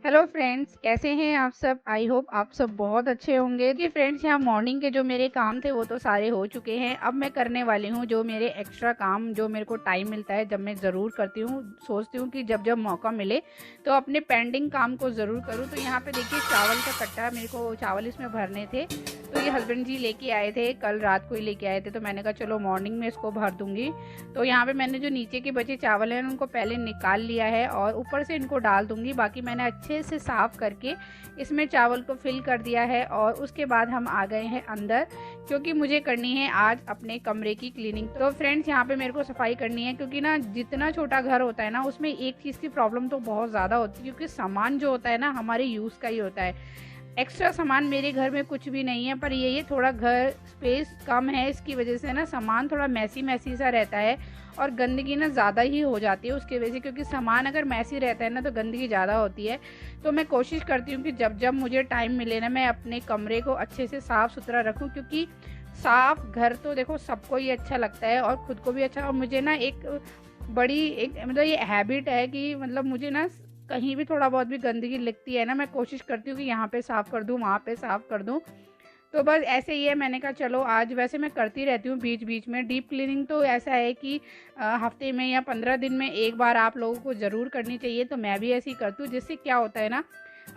Hello friends, कैसे हैं आप सब। आई होप आप सब बहुत अच्छे होंगे। जी फ्रेंड्स, यहाँ मॉर्निंग के जो मेरे काम थे वो तो सारे हो चुके हैं। अब मैं करने वाली हूँ जो मेरे एक्स्ट्रा काम, जो मेरे को टाइम मिलता है जब मैं ज़रूर करती हूँ, सोचती हूँ कि जब जब मौका मिले तो अपने पेंडिंग काम को ज़रूर करूँ। तो यहाँ पे देखिए चावल का कट्टा, मेरे को चावल इसमें भरने थे। तो ये हस्बैंड जी लेके आए थे, कल रात को ही लेके आए थे। तो मैंने कहा चलो मॉर्निंग में इसको भर दूंगी। तो यहाँ पे मैंने जो नीचे के बचे चावल हैं उनको पहले निकाल लिया है और ऊपर से इनको डाल दूंगी। बाकी मैंने अच्छे से साफ़ करके इसमें चावल को फिल कर दिया है। और उसके बाद हम आ गए हैं अंदर, क्योंकि मुझे करनी है आज अपने कमरे की क्लीनिंग। तो फ्रेंड्स, यहाँ पे मेरे को सफाई करनी है, क्योंकि ना जितना छोटा घर होता है ना उसमें एक चीज़ की प्रॉब्लम तो बहुत ज़्यादा होती है, क्योंकि सामान जो होता है ना हमारे यूज़ का ही होता है। एक्स्ट्रा सामान मेरे घर में कुछ भी नहीं है, पर ये थोड़ा घर स्पेस कम है, इसकी वजह से ना सामान थोड़ा मैसी मैसी सा रहता है और गंदगी ना ज़्यादा ही हो जाती है उसकी वजह से। क्योंकि सामान अगर मैसी रहता है ना तो गंदगी ज़्यादा होती है। तो मैं कोशिश करती हूँ कि जब जब मुझे टाइम मिले ना मैं अपने कमरे को अच्छे से साफ़ सुथरा रखूँ, क्योंकि साफ घर तो देखो सबको ही अच्छा लगता है और ख़ुद को भी अच्छा। और मुझे ना एक बड़ी एक मतलब ये हैबिट है कि मतलब मुझे ना कहीं भी थोड़ा बहुत भी गंदगी लगती है ना, मैं कोशिश करती हूँ कि यहाँ पे साफ़ कर दूँ, वहाँ पे साफ़ कर दूँ। तो बस ऐसे ही है। मैंने कहा चलो आज, वैसे मैं करती रहती हूँ बीच बीच में डीप क्लीनिंग। तो ऐसा है कि हफ्ते में या 15 दिन में एक बार आप लोगों को ज़रूर करनी चाहिए। तो मैं भी ऐसे ही करती हूँ, जिससे क्या होता है ना,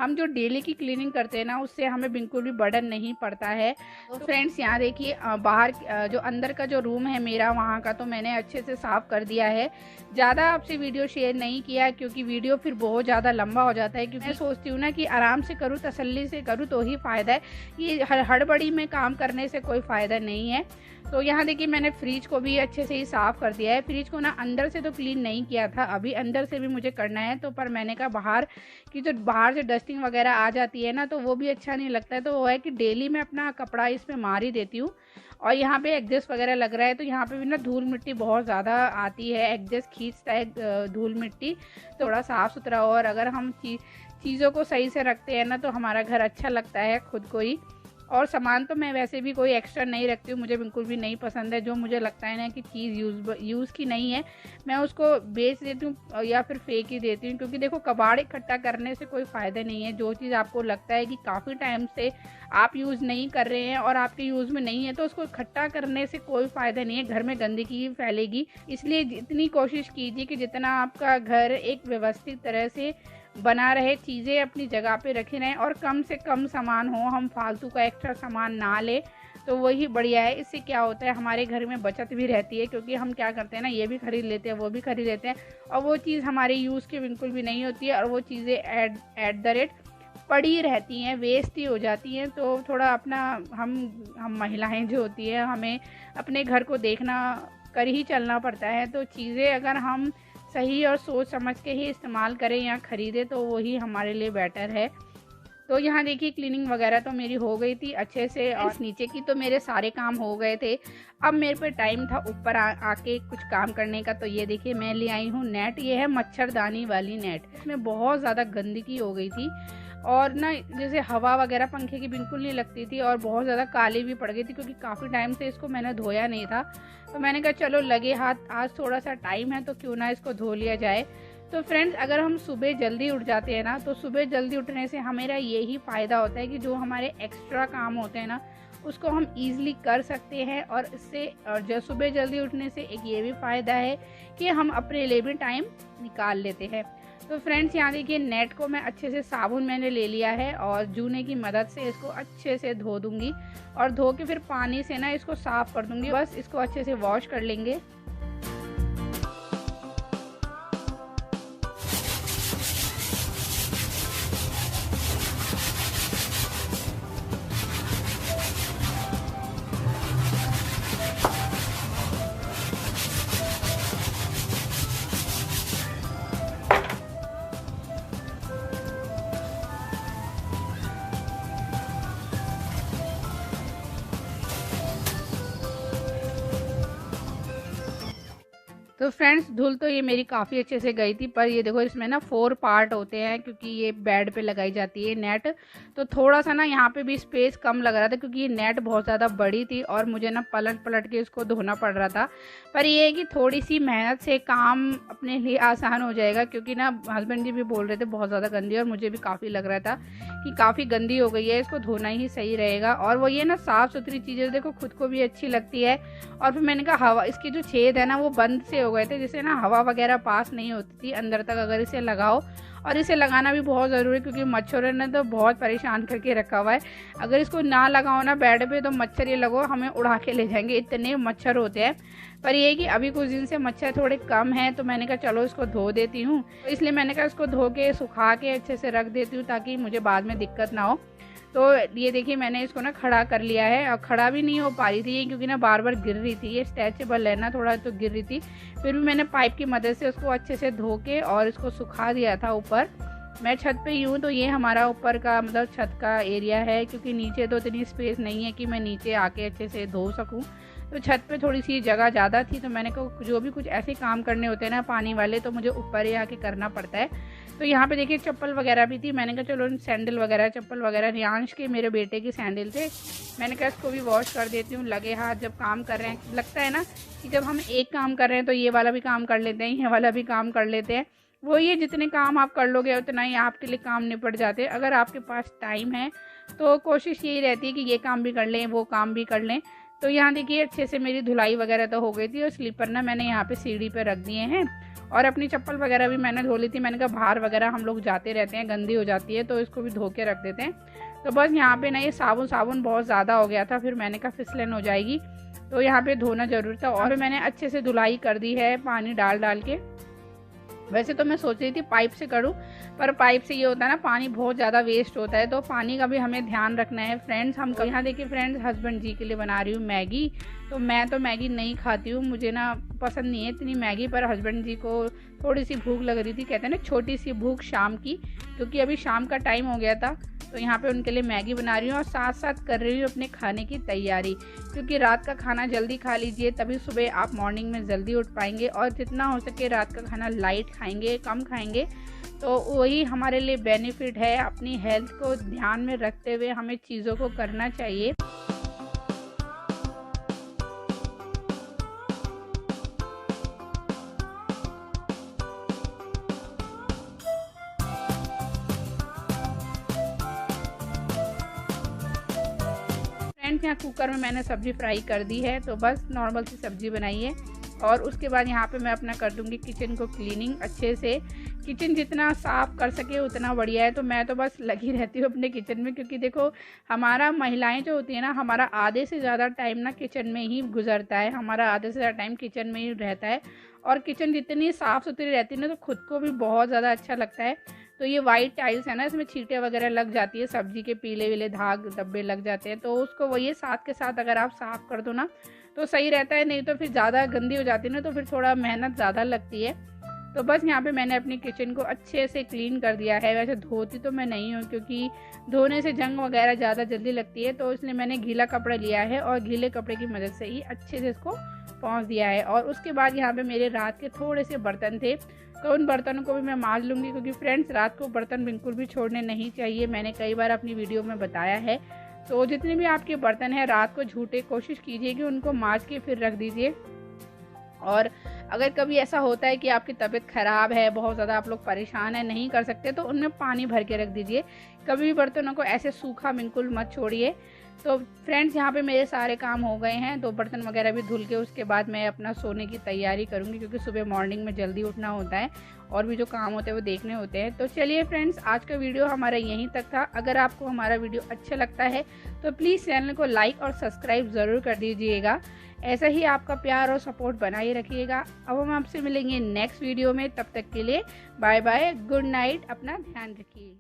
हम जो डेली की क्लीनिंग करते हैं ना उससे हमें बिल्कुल भी बर्डन नहीं पड़ता है। तो फ्रेंड्स, यहाँ देखिए बाहर जो अंदर का जो रूम है मेरा, वहाँ का तो मैंने अच्छे से साफ़ कर दिया है। ज़्यादा आपसे वीडियो शेयर नहीं किया, क्योंकि वीडियो फिर बहुत ज़्यादा लंबा हो जाता है। क्योंकि मैं सोचती हूँ ना कि आराम से करूँ, तसल्ली से करूँ तो ही फ़ायदा है। ये हड़बड़ी में काम करने से कोई फ़ायदा नहीं है। तो यहाँ देखिए मैंने फ्रिज को भी अच्छे से ही साफ़ कर दिया है। फ्रिज को ना अंदर से तो क्लीन नहीं किया था, अभी अंदर से भी मुझे करना है। तो पर मैंने कहा बाहर की जो बाहर से डस्टिंग वगैरह आ जाती है ना तो वो भी अच्छा नहीं लगता है। तो वो है कि डेली मैं अपना कपड़ा इसमें मार ही देती हूँ। और यहाँ पे एग्जस्ट वगैरह लग रहा है तो यहाँ पे भी ना धूल मिट्टी बहुत ज़्यादा आती है, एग्जस्ट खींचता है धूल मिट्टी। थोड़ा साफ़ सुथरा हो, और अगर हम चीज़ों को सही से रखते हैं ना तो हमारा घर अच्छा लगता है खुद को ही। और सामान तो मैं वैसे भी कोई एक्स्ट्रा नहीं रखती हूँ, मुझे बिल्कुल भी नहीं पसंद है। जो मुझे लगता है ना कि चीज़ यूज़ की नहीं है, मैं उसको बेच देती हूँ या फिर फेंक ही देती हूँ। क्योंकि देखो कबाड़ इकट्ठा करने से कोई फ़ायदा नहीं है। जो चीज़ आपको लगता है कि काफ़ी टाइम से आप यूज़ नहीं कर रहे हैं और आपके यूज़ में नहीं है, तो उसको इकट्ठा करने से कोई फ़ायदा नहीं है, घर में गंदगी ही फैलेगी। इसलिए जितनी कोशिश कीजिए कि जितना आपका घर एक व्यवस्थित तरह से बना रहे, चीज़ें अपनी जगह पे रखी रहें और कम से कम सामान हो, हम फालतू का एक्स्ट्रा सामान ना लें तो वही बढ़िया है। इससे क्या होता है, हमारे घर में बचत भी रहती है। क्योंकि हम क्या करते हैं ना, ये भी खरीद लेते हैं वो भी खरीद लेते हैं और वो चीज़ हमारे यूज़ की बिल्कुल भी नहीं होती है और वो चीज़ें एट द रेट पड़ी रहती हैं, वेस्ट ही हो जाती हैं। तो थोड़ा अपना हम महिलाएं जो होती है, हमें अपने घर को देखना कर ही चलना पड़ता है। तो चीज़ें अगर हम सही और सोच समझ के ही इस्तेमाल करें या ख़रीदें तो वही हमारे लिए बेटर है। तो यहाँ देखिए क्लीनिंग वगैरह तो मेरी हो गई थी अच्छे से, और नीचे की तो मेरे सारे काम हो गए थे। अब मेरे पे टाइम था ऊपर आके कुछ काम करने का। तो ये देखिए मैं ले आई हूँ नेट, ये है मच्छरदानी वाली नेट। इसमें बहुत ज़्यादा गंदगी हो गई थी और ना जैसे हवा वगैरह पंखे की बिल्कुल नहीं लगती थी, और बहुत ज़्यादा काली भी पड़ गई थी, क्योंकि काफ़ी टाइम से इसको मैंने धोया नहीं था। तो मैंने कहा चलो लगे हाथ आज थोड़ा सा टाइम है तो क्यों ना इसको धो लिया जाए। तो फ्रेंड्स, अगर हम सुबह जल्दी उठ जाते हैं ना तो सुबह जल्दी उठने से हमेरा यही फ़ायदा होता है कि जो हमारे एक्स्ट्रा काम होते हैं ना उसको हम ईज़िली कर सकते हैं। और इससे जो सुबह जल्दी उठने से एक ये भी फ़ायदा है कि हम अपने लिए भी टाइम निकाल लेते हैं। तो फ्रेंड्स, यहाँ देखिए नेट को मैं अच्छे से साबुन मैंने ले लिया है और जूने की मदद से इसको अच्छे से धो दूँगी और धो के फिर पानी से ना इसको साफ़ कर दूँगी। बस इसको अच्छे से वॉश कर लेंगे। तो फ्रेंड्स धुल तो ये मेरी काफ़ी अच्छे से गई थी, पर ये देखो इसमें ना 4 पार्ट होते हैं क्योंकि ये बेड पे लगाई जाती है नेट। तो थोड़ा सा ना यहाँ पे भी स्पेस कम लग रहा था क्योंकि ये नेट बहुत ज़्यादा बड़ी थी और मुझे ना पलट पलट के इसको धोना पड़ रहा था। पर ये है कि थोड़ी सी मेहनत से काम अपने लिए आसान हो जाएगा, क्योंकि ना हस्बैंड जी भी बोल रहे थे बहुत ज़्यादा गंदी, और मुझे भी काफ़ी लग रहा था कि काफ़ी गंदी हो गई है, इसको धोना ही सही रहेगा। और वो ये ना साफ़ सुथरी चीज़ें देखो खुद को भी अच्छी लगती है। और फिर मैंने कहा हवा, इसके जो छेद है ना वो बंद से हो गए थे, जिससे ना हवा वगैरह पास नहीं होती थी अंदर तक अगर इसे लगाओ। और इसे लगाना भी बहुत ज़रूरी है क्योंकि मच्छरों ने तो बहुत परेशान करके रखा हुआ है। अगर इसको ना लगाओ ना बेड पे तो मच्छर ये लगो हमें उड़ा के ले जाएंगे, इतने मच्छर होते हैं। पर ये है कि अभी कुछ दिन से मच्छर थोड़े कम हैं, तो मैंने कहा चलो इसको धो देती हूँ। तो इसलिए मैंने कहा इसको धो के सुखा के अच्छे से रख देती हूँ ताकि मुझे बाद में दिक्कत ना हो। तो ये देखिए मैंने इसको ना खड़ा कर लिया है। और खड़ा भी नहीं हो पा रही थी क्योंकि ना बार बार गिर रही थी, ये स्ट्रेचेबल है ना थोड़ा, तो गिर रही थी। फिर भी मैंने पाइप की मदद से उसको अच्छे से धो के और इसको सुखा दिया था ऊपर। मैं छत पे ही हूँ तो ये हमारा ऊपर का मतलब छत का एरिया है, क्योंकि नीचे तो इतनी स्पेस नहीं है कि मैं नीचे आके अच्छे से धो सकूँ। तो छत पे थोड़ी सी जगह ज़्यादा थी, तो मैंने कहा जो भी कुछ ऐसे काम करने होते हैं ना पानी वाले तो मुझे ऊपर ही आके करना पड़ता है। तो यहाँ पे देखिए चप्पल वगैरह भी थी, मैंने कहा चलो सैंडल वगैरह चप्पल वगैरह रियांश के मेरे बेटे की सैंडल थे, मैंने कहा इसको भी वॉश कर देती हूँ। लगे हाथ जब काम कर रहे हैं लगता है ना कि जब हम एक काम कर रहे हैं तो ये वाला भी काम कर लेते हैं, ये वाला भी काम कर लेते हैं। वो ये जितने काम आप कर लोगे उतना ही आपके लिए काम निपट जाते हैं। अगर आपके पास टाइम है तो कोशिश यही रहती है कि ये काम भी कर लें वो काम भी कर लें। तो यहाँ देखिए अच्छे से मेरी धुलाई वगैरह तो हो गई थी, और स्लीपर ना मैंने यहाँ पे सीढ़ी पे रख दिए हैं। और अपनी चप्पल वगैरह भी मैंने धो ली थी, मैंने कहा बाहर वगैरह हम लोग जाते रहते हैं गंदी हो जाती है तो इसको भी धो के रख देते हैं। तो बस यहाँ पे ना ये साबुन बहुत ज़्यादा हो गया था, फिर मैंने कहा फिसलन हो जाएगी तो यहाँ पे धोना ज़रूरी था। और मैंने अच्छे से धुलाई कर दी है पानी डाल डाल के। वैसे तो मैं सोच रही थी पाइप से करूं, पर पाइप से ये होता है ना पानी बहुत ज़्यादा वेस्ट होता है, तो पानी का भी हमें ध्यान रखना है फ्रेंड्स। हम यहाँ देखिए फ्रेंड्स हस्बैंड जी के लिए बना रही हूँ मैगी। तो मैं तो मैगी नहीं खाती हूँ, मुझे ना पसंद नहीं है इतनी मैगी, पर हस्बैंड जी को थोड़ी सी भूख लग रही थी, कहते हैं ना छोटी सी भूख शाम की, क्योंकि अभी शाम का टाइम हो गया था। तो यहाँ पे उनके लिए मैगी बना रही हूँ और साथ साथ कर रही हूँ अपने खाने की तैयारी, क्योंकि रात का खाना जल्दी खा लीजिए तभी सुबह आप मॉर्निंग में जल्दी उठ पाएंगे। और जितना हो सके रात का खाना लाइट खाएंगे, कम खाएंगे, तो वही हमारे लिए बेनिफिट है। अपनी हेल्थ को ध्यान में रखते हुए हमें चीज़ों को करना चाहिए। फ्रेंड्स यहाँ कुकर में मैंने सब्ज़ी फ्राई कर दी है, तो बस नॉर्मल सी सब्ज़ी बनाई है। और उसके बाद यहाँ पे मैं अपना कर दूँगी किचन को क्लीनिंग अच्छे से। किचन जितना साफ़ कर सके उतना बढ़िया है, तो मैं तो बस लगी रहती हूँ अपने किचन में, क्योंकि देखो हमारा महिलाएं जो होती है ना, हमारा आधे से ज़्यादा टाइम ना किचन में ही गुजरता है, हमारा आधे से ज़्यादा टाइम किचन में ही रहता है। और किचन जितनी साफ़ सुथरी रहती है ना तो खुद को भी बहुत ज़्यादा अच्छा लगता है। तो ये वाइट टाइल्स है ना, इसमें छींटे वगैरह लग जाती है, सब्जी के पीले वीले दाग धब्बे लग जाते हैं, तो उसको वही साथ के साथ अगर आप साफ़ कर दो ना तो सही रहता है। नहीं तो फिर ज़्यादा गंदी हो जाती है ना तो फिर थोड़ा मेहनत ज़्यादा लगती है। तो बस यहाँ पे मैंने अपनी किचन को अच्छे से क्लीन कर दिया है। वैसे धोती तो मैं नहीं हूँ क्योंकि धोने से जंग वगैरह ज़्यादा जल्दी लगती है, तो इसलिए मैंने गीला कपड़ा लिया है और गीले कपड़े की मदद से ही अच्छे से इसको पहुँच दिया है। और उसके बाद यहाँ पे मेरे रात के थोड़े से बर्तन थे, तो उन बर्तनों को भी मैं मांज लूँगी, क्योंकि फ्रेंड्स रात को बर्तन बिल्कुल भी छोड़ने नहीं चाहिए, मैंने कई बार अपनी वीडियो में बताया है। तो जितने भी आपके बर्तन हैं रात को झूठे कोशिश कीजिए कि उनको मांज के फिर रख दीजिए। और अगर कभी ऐसा होता है कि आपकी तबीयत ख़राब है, बहुत ज़्यादा आप लोग परेशान हैं, नहीं कर सकते, तो उनमें पानी भर के रख दीजिए। कभी भी बर्तनों को ऐसे सूखा बिल्कुल मत छोड़िए। तो फ्रेंड्स यहाँ पे मेरे सारे काम हो गए हैं, तो बर्तन वगैरह भी धुल के उसके बाद मैं अपना सोने की तैयारी करूँगी, क्योंकि सुबह मॉर्निंग में जल्दी उठना होता है और भी जो काम होते हैं वो देखने होते हैं। तो चलिए फ्रेंड्स आज का वीडियो हमारा यहीं तक था। अगर आपको हमारा वीडियो अच्छा लगता है तो प्लीज़ चैनल को लाइक और सब्सक्राइब ज़रूर कर दीजिएगा। ऐसा ही आपका प्यार और सपोर्ट बनाए रखिएगा। अब हम आपसे मिलेंगे नेक्स्ट वीडियो में, तब तक के लिए बाय बाय, गुड नाइट, अपना ध्यान रखिए।